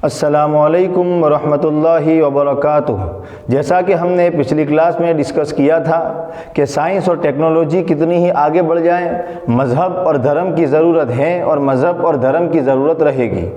السلام علیکم ورحمۃ اللہ وبرکاتہ۔ جیسا کہ ہم نے پچھلی کلاس میں ڈسکس کیا تھا کہ سائنس اور ٹیکنالوجی کتنی ہی آگے بڑھ جائیں، مذہب اور دھرم کی ضرورت ہے اور مذہب اور دھرم کی ضرورت رہے گی۔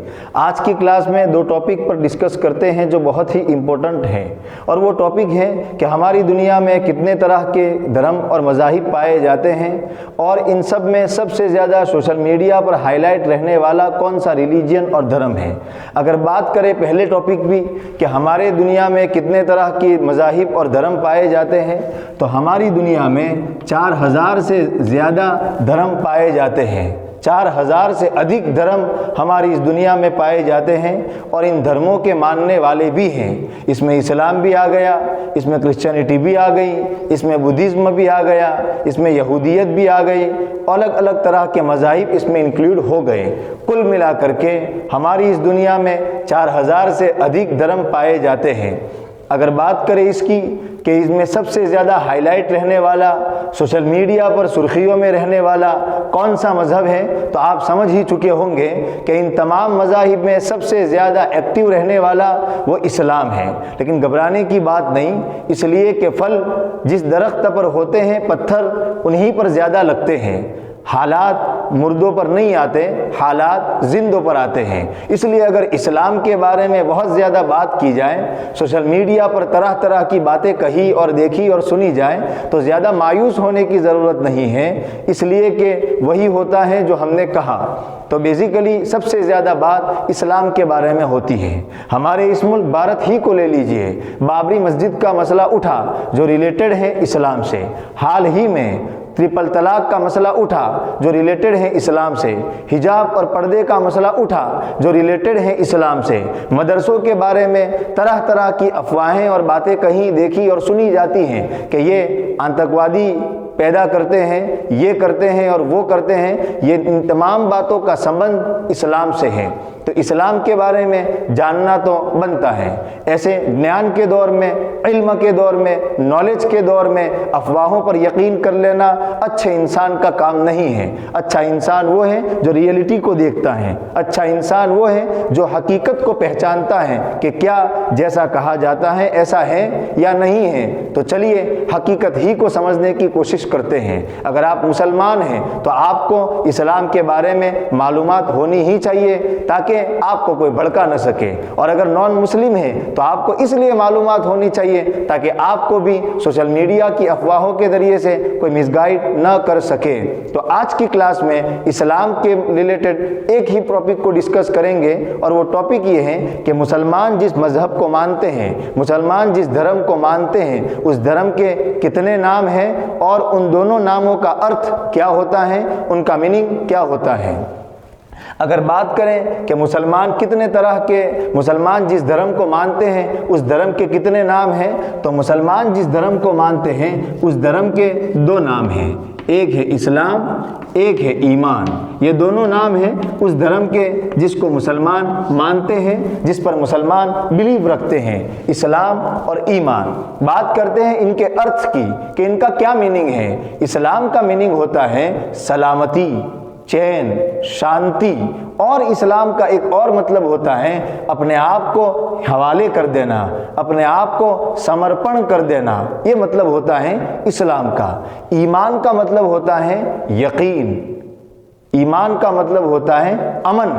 آج کی کلاس میں دو ٹاپک پر ڈسکس کرتے ہیں جو بہت ہی امپورٹنٹ ہیں، اور وہ ٹاپک ہے کہ ہماری دنیا میں کتنے طرح کے دھرم اور مذاہب پائے جاتے ہیں، اور ان سب میں سب سے زیادہ سوشل میڈیا پر ہائی لائٹ رہنے والا کون سا ریلیجن اور دھرم ہے۔ اگر بات کریں پہلے ٹاپک بھی کہ ہمارے دنیا میں کتنے طرح کی مذاہب اور دھرم پائے جاتے ہیں، تو ہماری دنیا میں 4000 سے زیادہ دھرم پائے جاتے ہیں۔ 4000 سے ادھک دھرم ہماری اس دنیا میں پائے جاتے ہیں، اور ان دھرموں کے ماننے والے بھی ہیں۔ اس میں اسلام بھی آ گیا، اس میں کرسچینٹی بھی آ گئی، اس میں بدھزم بھی آ گیا، اس میں یہودیت بھی آ گئی، الگ الگ طرح کے مذاہب اس میں انکلوڈ ہو گئے۔ کل ملا کر کے ہماری اس دنیا میں 4000 سے ادھک دھرم پائے جاتے ہیں۔ اگر بات کریں اس کی کہ اس میں سب سے زیادہ ہائی لائٹ رہنے والا، سوشل میڈیا پر سرخیوں میں رہنے والا کون سا مذہب ہے، تو آپ سمجھ ہی چکے ہوں گے کہ ان تمام مذاہب میں سب سے زیادہ ایکٹیو رہنے والا وہ اسلام ہے۔ لیکن گھبرانے کی بات نہیں، اس لیے کہ پھل جس درخت پر ہوتے ہیں پتھر انہی پر زیادہ لگتے ہیں۔ حالات مردوں پر نہیں آتے، حالات زندوں پر آتے ہیں۔ اس لیے اگر اسلام کے بارے میں بہت زیادہ بات کی جائے، سوشل میڈیا پر طرح طرح کی باتیں کہی اور دیکھی اور سنی جائیں، تو زیادہ مایوس ہونے کی ضرورت نہیں ہے، اس لیے کہ وہی ہوتا ہے جو ہم نے کہا۔ تو بیسیکلی سب سے زیادہ بات اسلام کے بارے میں ہوتی ہے۔ ہمارے اس ملک بھارت ہی کو لے لیجئے، بابری مسجد کا مسئلہ اٹھا جو ریلیٹڈ ہے اسلام سے، حال ہی میں ٹرپل طلاق کا مسئلہ اٹھا جو ریلیٹڈ ہے اسلام سے، حجاب اور پردے کا مسئلہ اٹھا جو ریلیٹڈ ہے اسلام سے، مدرسوں کے بارے میں طرح طرح کی افواہیں اور باتیں کہیں دیکھی اور سنی جاتی ہیں کہ یہ آتنکوادی پیدا کرتے ہیں، یہ کرتے ہیں اور وہ کرتے ہیں۔ یہ ان تمام باتوں کا سبند اسلام سے ہے، تو اسلام کے بارے میں جاننا تو بنتا ہے۔ ایسے گیان کے دور میں، علم کے دور میں، نالج کے دور میں افواہوں پر یقین کر لینا اچھے انسان کا کام نہیں ہے۔ اچھا انسان وہ ہے جو ریئلٹی کو دیکھتا ہے، اچھا انسان وہ ہے جو حقیقت کو پہچانتا ہے کہ کیا جیسا کہا جاتا ہے ایسا ہے یا نہیں ہے۔ تو چلیے حقیقت ہی کو سمجھنے کی کوشش کرتے ہیں۔ اگر آپ مسلمان ہیں تو آپ کو اسلام کے بارے میں معلومات ہونی ہی چاہیے تاکہ آپ کو کوئی بھڑکا نہ سکے، اور اگر نان مسلم ہے تو آپ کو اس لیے معلومات ہونی چاہیے تاکہ آپ کو بھی سوشل میڈیا کی افواہوں کے ذریعے سے کوئی مس گائیڈ نہ کر سکے۔ تو آج کی کلاس میں اسلام کے ریلیٹڈ ایک ہی ٹاپک کو ڈسکس کریں گے، اور وہ ٹاپک یہ ہے کہ مسلمان جس مذہب کو مانتے ہیں، مسلمان جس دھرم کو مانتے ہیں، اس دھرم کے کتنے نام ہیں اور ان دونوں ناموں کا ارتھ کیا ہوتا ہے، ان کا میننگ کیا ہوتا ہے۔ اگر بات کریں کہ مسلمان کتنے طرح کے، مسلمان جس دھرم کو مانتے ہیں اس دھرم کے کتنے نام ہیں، تو مسلمان جس دھرم کو مانتے ہیں اس دھرم کے دو نام ہیں، ایک ہے اسلام، ایک ہے ایمان۔ یہ دونوں نام ہیں اس دھرم کے جس کو مسلمان مانتے ہیں، جس پر مسلمان بلیو رکھتے ہیں، اسلام اور ایمان۔ بات کرتے ہیں ان کے ارتھ کی کہ ان کا کیا میننگ ہے۔ اسلام کا میننگ ہوتا ہے سلامتی، چین، شانتی، اور اسلام کا ایک اور مطلب ہوتا ہے اپنے آپ کو حوالے کر دینا، اپنے آپ کو سمرپن کر دینا، یہ مطلب ہوتا ہے اسلام کا۔ ایمان کا مطلب ہوتا ہے یقین، ایمان کا مطلب ہوتا ہے امن۔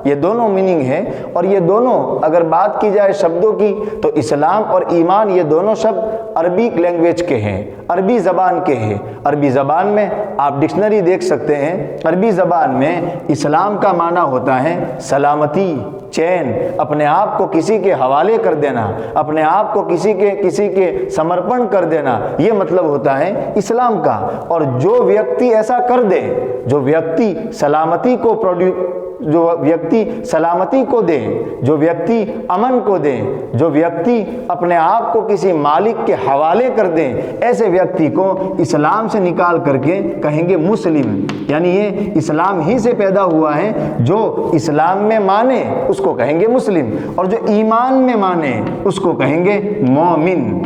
یہ دونوں میننگ ہے، اور یہ دونوں اگر بات کی جائے شبدوں کی تو اسلام اور ایمان یہ دونوں شبد عربی لینگویج کے ہیں، عربی زبان کے ہیں۔ عربی زبان میں آپ ڈکشنری دیکھ سکتے ہیں، عربی زبان میں اسلام کا معنی ہوتا ہے سلامتی، چین، اپنے آپ کو کسی کے حوالے کر دینا، اپنے آپ کو کسی کے سمرپن کر دینا، یہ مطلب ہوتا ہے اسلام کا۔ اور جو ویکتی ایسا کر دے، جو ویکتی سلامتی کو دے، جو ویکتی امن کو دے، جو ویکتی اپنے آپ کو کسی مالک کے حوالے کر دے، ایسے ویکتی کو اسلام سے نکال کر کے کہیں گے مسلم، یعنی یہ اسلام ہی سے پیدا ہوا ہے۔ جو اسلام میں مانے اس کو کہیں گے مسلم، اور جو ایمان میں مانے اس کو کہیں گے مومن۔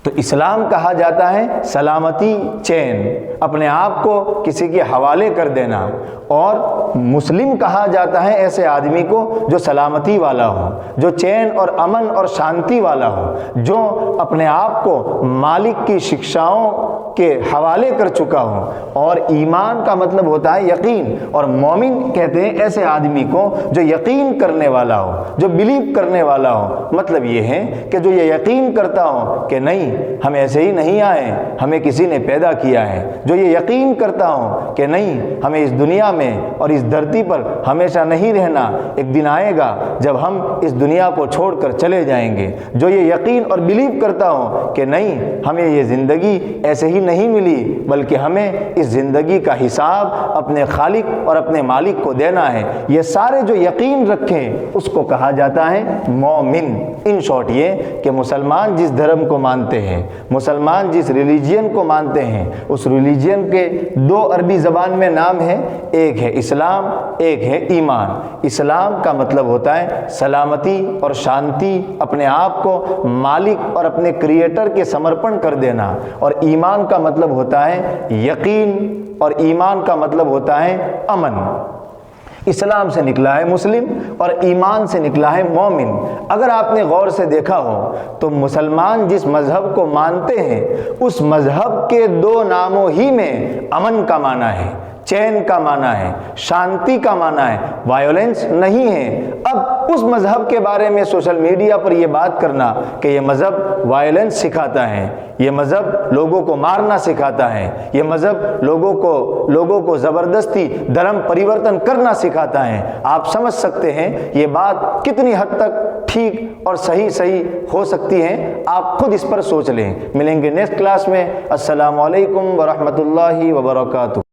تو اسلام کہا جاتا ہے سلامتی، چین، اپنے آپ کو کسی کے حوالے کر دینا، اور مسلم کہا جاتا ہے ایسے آدمی کو جو سلامتی والا ہو، جو چین اور امن اور شانتی والا ہو، جو اپنے آپ کو مالک کی شکشاؤں کے حوالے کر چکا ہو۔ اور ایمان کا مطلب ہوتا ہے یقین، اور مومن کہتے ہیں ایسے آدمی کو جو یقین کرنے والا ہو، جو بلیو کرنے والا ہو۔ مطلب یہ ہے کہ جو یہ یقین کرتا ہو کہ نہیں ہم ایسے ہی نہیں آئے، ہمیں کسی نے پیدا کیا ہے، جو یہ یقین کرتا ہو کہ نہیں ہمیں اس دنیا میں اور اس دھرتی پر ہمیشہ نہیں رہنا، ایک دن آئے گا جب ہم اس دنیا کو چھوڑ کر چلے جائیں گے، جو یہ یقین اور بلیو کرتا ہو کہ نہیں ہمیں یہ زندگی ایسے ہی نہیں ملی، بلکہ ہمیں اس زندگی کا حساب اپنے خالق اور اپنے مالک کو دینا ہے، یہ سارے جو یقین رکھیں اس کو کہا جاتا ہے مومن۔ ان شارٹ یہ کہ مسلمان جس دھرم کو مانتے ہیں، مسلمان جس ریلیجین کو مانتے ہیں، اس ریلیجین کے دو عربی زبان میں نام ہیں، ایک ہے اسلام، ایک ہے ایمان۔ اسلام کا مطلب ہوتا ہے سلامتی اور شانتی، اپنے آپ کو مالک اور اپنے کریٹر کے سمرپن کر دینا، اور ایمان کا مطلب ہوتا ہے یقین، اور ایمان کا مطلب ہوتا ہے امن۔ اسلام سے نکلا ہے مسلم اور ایمان سے نکلا ہے مومن۔ اگر آپ نے غور سے دیکھا ہو تو مسلمان جس مذہب کو مانتے ہیں اس مذہب کے دو ناموں ہی میں امن کا معنی ہے، چین کا معنی ہے، شانتی کا معنی ہے، وائلنس نہیں ہے۔ اب اس مذہب کے بارے میں سوشل میڈیا پر یہ بات کرنا کہ یہ مذہب وائلنس سکھاتا ہے، یہ مذہب لوگوں کو مارنا سکھاتا ہے، یہ مذہب لوگوں کو زبردستی دھرم پریورتن کرنا سکھاتا ہے، آپ سمجھ سکتے ہیں یہ بات کتنی حد تک ٹھیک اور صحیح ہو سکتی ہے۔ آپ خود اس پر سوچ لیں۔ ملیں گے نیکسٹ کلاس میں۔ السلام علیکم ورحمۃ اللہ وبرکاتہ۔